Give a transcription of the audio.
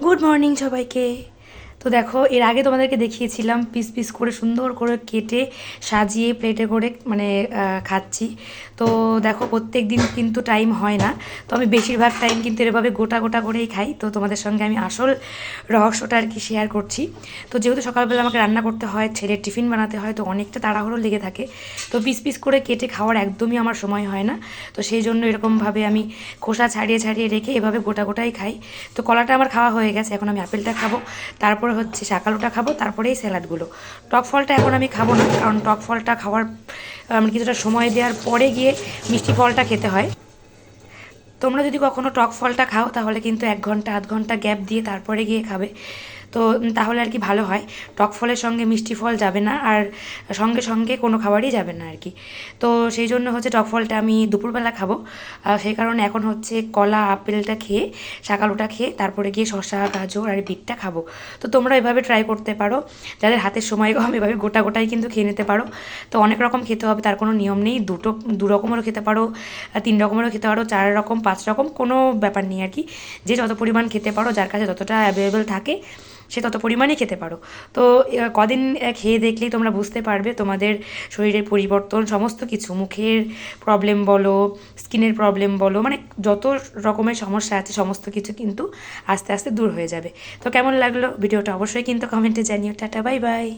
Good morning সবাইকে। তো দেখো, এর আগে তোমাদেরকে দেখিয়েছিলাম পিস পিস করে সুন্দর করে কেটে সাজিয়ে প্লেটে করে মানে খাচ্ছি। তো দেখো, প্রত্যেক দিন কিন্তু টাইম হয় না। তো আমি বেশিরভাগ টাইম কিন্তু এভাবে গোটা গোটা করেই খাই। তো তোমাদের সঙ্গে আমি আসল রহস্যটা আর কি শেয়ার করছি। তো যেহেতু সকালবেলা আমাকে রান্না করতে হয়, ছেলের টিফিন বানাতে হয়, তো অনেকটা তাড়াহুড়ো লেগে থাকে। তো পিস পিস করে কেটে খাওয়ার একদমই আমার সময় হয় না। তো সেই জন্য এরকমভাবে আমি খোসা ছাড়িয়ে ছাড়িয়ে রেখে এভাবে গোটা গোটাই খাই। তো কলাটা আমার খাওয়া হয়ে গেছে, এখন আমি আপেলটা খাবো, তারপরে হচ্ছে শাকালুটা খাবো, তারপরেই স্যালাডগুলো। টক ফলটা এখন আমি খাবো না, কারণ টক ফলটা খাওয়ার কিছুটা সময় দেওয়ার পরে গিয়ে মিষ্টি ফলটা খেতে হয়। তোমরা যদি কখনো টক ফলটা খাও তাহলে কিন্তু 1 ঘন্টা আধ ঘন্টা গ্যাপ দিয়ে তারপরে গিয়ে খাবে। তো তাহলে আর কি ভালো হয়। টক ফলের সঙ্গে মিষ্টি ফল যাবে না, আর সঙ্গে সঙ্গে কোনো খাবারই যাবে না আর কি। তো সেই জন্য হচ্ছে টক ফলটা আমি দুপুরবেলা খাবো। সেই কারণে এখন হচ্ছে কলা আপেলটা খেয়ে, শাকালুটা খেয়ে তারপরে গিয়ে শসা গাজর আর বিটটা খাবো। তো তোমরা এভাবে ট্রাই করতে পারো, যাদের হাতের সময় কম এভাবে গোটা গোটাই কিন্তু খেয়ে নিতে পারো। তো অনেক রকম খেতে হবে তার কোনো নিয়ম নেই, দু রকমেরও খেতে পারো, 3 রকমেরও খেতে পারো, 4 রকম 5 রকম, কোনো ব্যাপার নেই আর কি। যে যত পরিমাণ খেতে পারো, যার কাছে যতটা অ্যাভেলেবেল থাকে সে তত পরিমাণেই খেতে পারো। তো কদিন খেয়ে দেখলেই তোমরা বুঝতে পারবে তোমাদের শরীরের পরিবর্তন, সমস্ত কিছু, মুখের প্রবলেম বলো, স্কিনের প্রবলেম বলো, মানে যত রকমের সমস্যা আছে সমস্ত কিছু কিন্তু আস্তে আস্তে দূর হয়ে যাবে। তো কেমন লাগলো ভিডিওটা অবশ্যই কিন্তু কমেন্টে জানিও। Tata, bye bye.